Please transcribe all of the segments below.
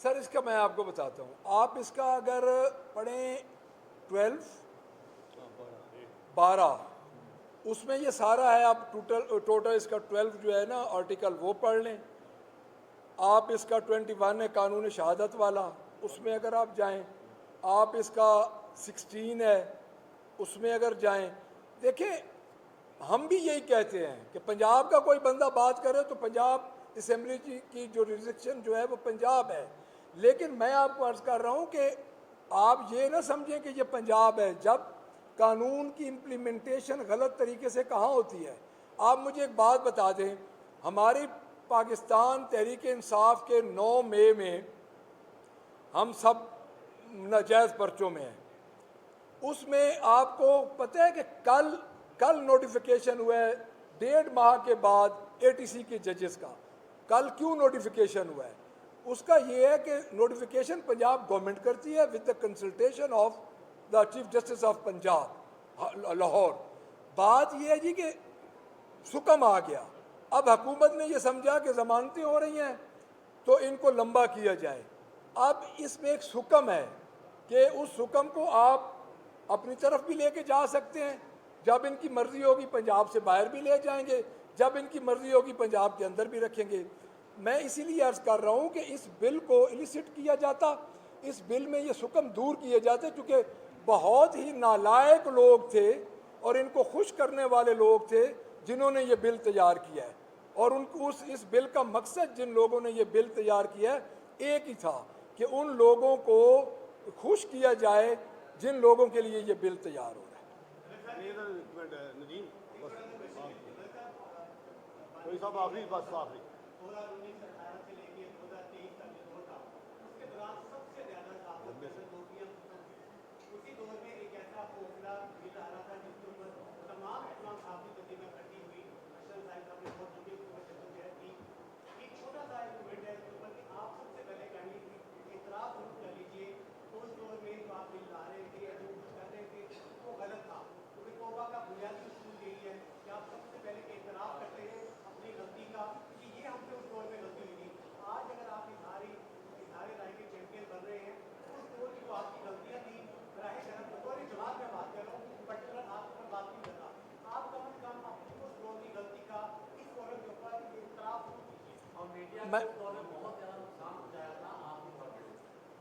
Sir इसका मैं आपको बताता हूँ, आप इसका अगर पढ़ें 12 उसमें ये सारा है। आप टोटल इसका 12 जो है ना आर्टिकल वो पढ़ लें। आप इसका 21 है कानून शहादत वाला, उसमें अगर आप जाएं, आप इसका 16 है उसमें अगर जाएं, देखें हम भी यही कहते हैं कि पंजाब का कोई बंदा बात करे तो पंजाब असेंबली की जो रिजेक्शन जो है वो पंजाब है। लेकिन मैं आपको अर्ज़ कर रहा हूँ कि आप ये ना समझें कि ये पंजाब है, जब कानून की इम्प्लीमेंटेशन गलत तरीके से कहाँ होती है। आप मुझे एक बात बता दें, हमारी पाकिस्तान तहरीक इंसाफ के 9 मई में हम सब नाजायज़ पर्चों में हैं। उसमें आपको पता है कि कल नोटिफिकेशन हुआ है 1.5 माह के बाद एटीसी के जजेस का। कल क्यों नोटिफिकेशन हुआ है? उसका ये है कि नोटिफिकेशन पंजाब गवर्नमेंट करती है with the consultation of the chief justice of Punjab Lahore. बात यह है जी कि सुकम आ गया, अब हुकूमत ने यह समझा कि ज़मानतें हो रही हैं तो इनको लंबा किया जाए। अब इसमें एक सुकम है कि उस सुकम को आप अपनी तरफ भी लेके जा सकते हैं, जब इनकी मर्ज़ी होगी पंजाब से बाहर भी ले जाएंगे, जब इनकी मर्ज़ी होगी पंजाब के अंदर भी रखेंगे। मैं इसीलिए अर्ज़ कर रहा हूँ कि इस बिल को इलिसिट किया जाता, इस बिल में ये सुकम दूर किए जाते, क्योंकि बहुत ही नालायक लोग थे और इनको खुश करने वाले लोग थे जिन्होंने ये बिल तैयार किया है। और उनको इस बिल का मकसद, जिन लोगों ने ये बिल तैयार किया है, एक ही था कि उन लोगों को खुश किया जाए जिन लोगों के लिए ये बिल तैयार हो रहा है।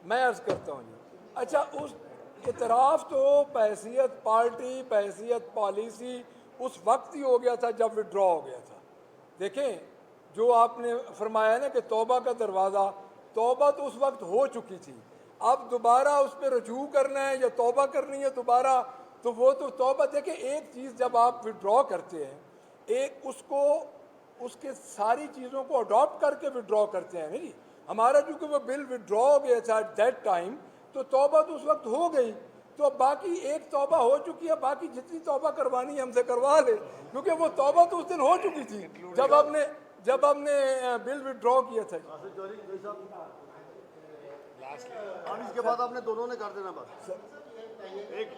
मैं अर्ज़ करता हूँ जी, अच्छा उस इतराफ़ तो बहैसियत पार्टी बहैसियत पॉलिसी उस वक्त ही हो गया था जब विड्रॉ हो गया था। देखें जो आपने फरमाया ना कि तौबा का दरवाज़ा, तौबा तो उस वक्त हो चुकी थी। अब दोबारा उस पर रजू करना है या तौबा करनी है दोबारा, तो वो तो तौबा। देखें एक चीज़ जब आप विड्रॉ करते हैं, एक उसको उसके सारी चीज़ों को अडॉप्ट करके विड्रॉ करते हैं नहीं। हमारा चूँकि वो बिल विड्रॉ हो गया था एट दैट टाइम, तो तौबा तो उस वक्त हो गई, तो अब बाकी एक तौबा हो चुकी है, बाकी जितनी तौबा करवानी है हमसे करवा ले, क्योंकि वो तौबा तो उस दिन हो चुकी थी जब हमने बिल विड्रॉ किया था। इसके बाद आपने दोनों ने कर देना बस। एक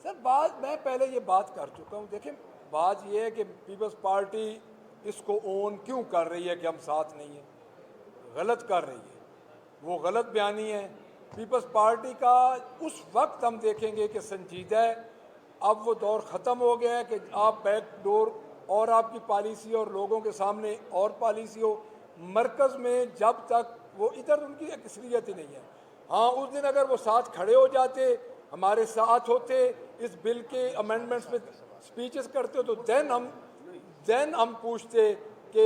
सर बात मैं पहले ये बात कर चुका हूँ। देखें बात ये है कि पीपल्स पार्टी इसको ओन क्यों कर रही है कि हम साथ नहीं हैं, गलत कर रही है, वो गलत बयानी है। पीपल्स पार्टी का उस वक्त हम देखेंगे कि संजीदा है। अब वो दौर ख़त्म हो गया है कि आप बैक डोर और आपकी पॉलिसी और लोगों के सामने और पॉलिसी हो। मरकज़ में जब तक वो इधर उनकी अक्सरियत ही नहीं है। हाँ उस दिन अगर वो साथ खड़े हो जाते, हमारे साथ होते, इस बिल के अमेंडमेंट्स पे स्पीचेस करते हो, तो देन हम पूछते कि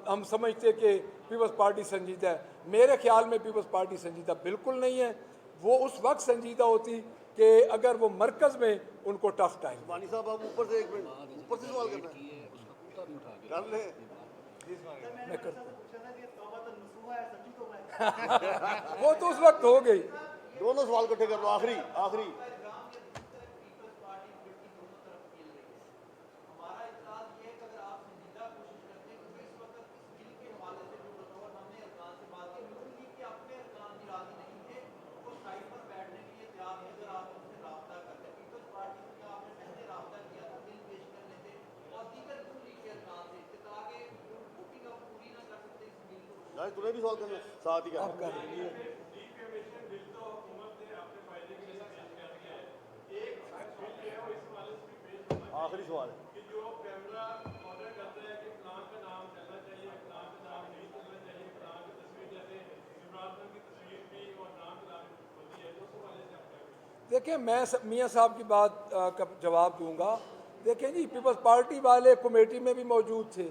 हम समझते कि पीपल्स पार्टी संजीदा है। मेरे ख्याल में पीपल्स पार्टी संजीदा बिल्कुल नहीं है। वो उस वक्त संजीदा होती कि अगर वो मरकज़ में उनको टफ टाइम। वानी साहब आप ऊपर से एक मिनट ऊपर से सवाल करना है कर ले। मैं करता वो तो उस वक्त हो गई। दोनों सवाल इकट्ठे कर लो, आखिरी यार तुम्हें भी सवाल करना है, साथ ही का आप कर लीजिए। आखिरी सवाल है। देखिए मैं मियाँ साहब की बात का जवाब दूंगा। देखिए जी, पीपल्स पार्टी वाले कमेटी में भी मौजूद थे।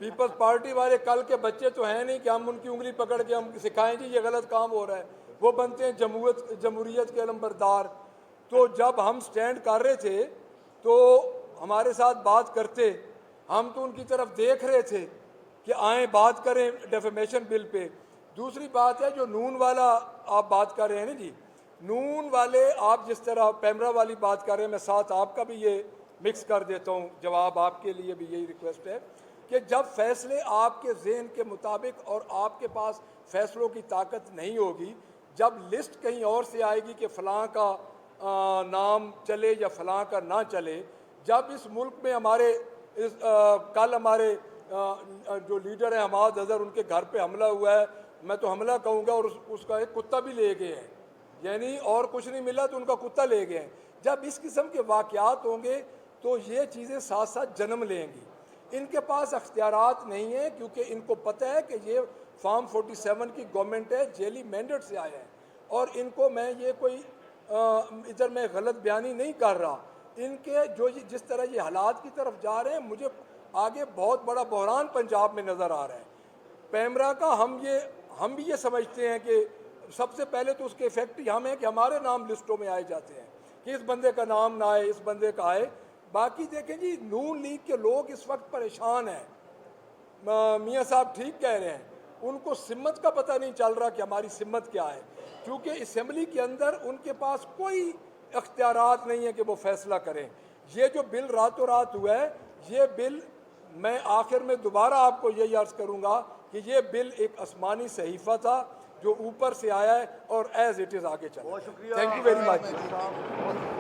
पीपल्स पार्टी वाले कल के बच्चे तो हैं नहीं कि हम उनकी उंगली पकड़ के हम सिखाएं जी ये गलत काम हो रहा है। वो बनते हैं जमहूरियत के अलंबरदार। तो जब हम स्टैंड कर रहे थे तो हमारे साथ बात करते, हम तो उनकी तरफ देख रहे थे कि आए बात करें डेफेमेशन बिल पे। दूसरी बात है जो नून वाला आप बात कर रहे हैं ना जी, नून वाले आप जिस तरह पैमरा वाली बात कर रहे हैं, मैं साथ आपका भी ये मिक्स कर देता हूँ। जवाब आपके लिए भी यही रिक्वेस्ट है कि जब फैसले आपके जहन के मुताबिक और आपके पास फैसलों की ताकत नहीं होगी, जब लिस्ट कहीं और से आएगी कि फ़लाँ का नाम चले या फ़लाँ का ना चले, जब इस मुल्क में हमारे कल हमारे जो लीडर हैं हमाद अज़हर, उनके घर पे हमला हुआ है, मैं तो हमला कहूँगा, और उसका एक कुत्ता भी ले गए हैं, यानी और कुछ नहीं मिला तो उनका कुत्ता ले गए हैं। जब इस किस्म के वाक़यात होंगे तो ये चीज़ें साथ साथ जन्म लेंगी। इनके पास अख्तियारात नहीं है क्योंकि इनको पता है कि ये फार्म 47 की गवर्नमेंट है, जेली मैंडेट से आया है। और इनको मैं ये कोई इधर मैं गलत बयानी नहीं कर रहा, इनके जो जिस तरह ये हालात की तरफ जा रहे हैं, मुझे आगे बहुत बड़ा बहरान पंजाब में नज़र आ रहा है। पैमरा का हम भी ये समझते हैं कि सबसे पहले तो उसके इफेक्ट हम है कि हमारे नाम लिस्टों में आए जाते हैं कि इस बंदे का नाम ना आए, इस बंदे का आए। बाकी देखें जी, नून लीग के लोग इस वक्त परेशान हैं। मियाँ साहब ठीक कह रहे हैं, उनको सिम्मत का पता नहीं चल रहा कि हमारी सिम्मत क्या है, क्योंकि असम्बली के अंदर उनके पास कोई अख्तियारात नहीं है कि वो फैसला करें। ये जो बिल रातों रात हुआ है, ये बिल मैं आखिर में दोबारा आपको यही अर्ज़ करूँगा कि ये बिल एक आसमानी सहीफ़ा था जो ऊपर से आया है और एज इट इज़ आगे चला। बहुत शुक्रिया। Thank you very much. साहब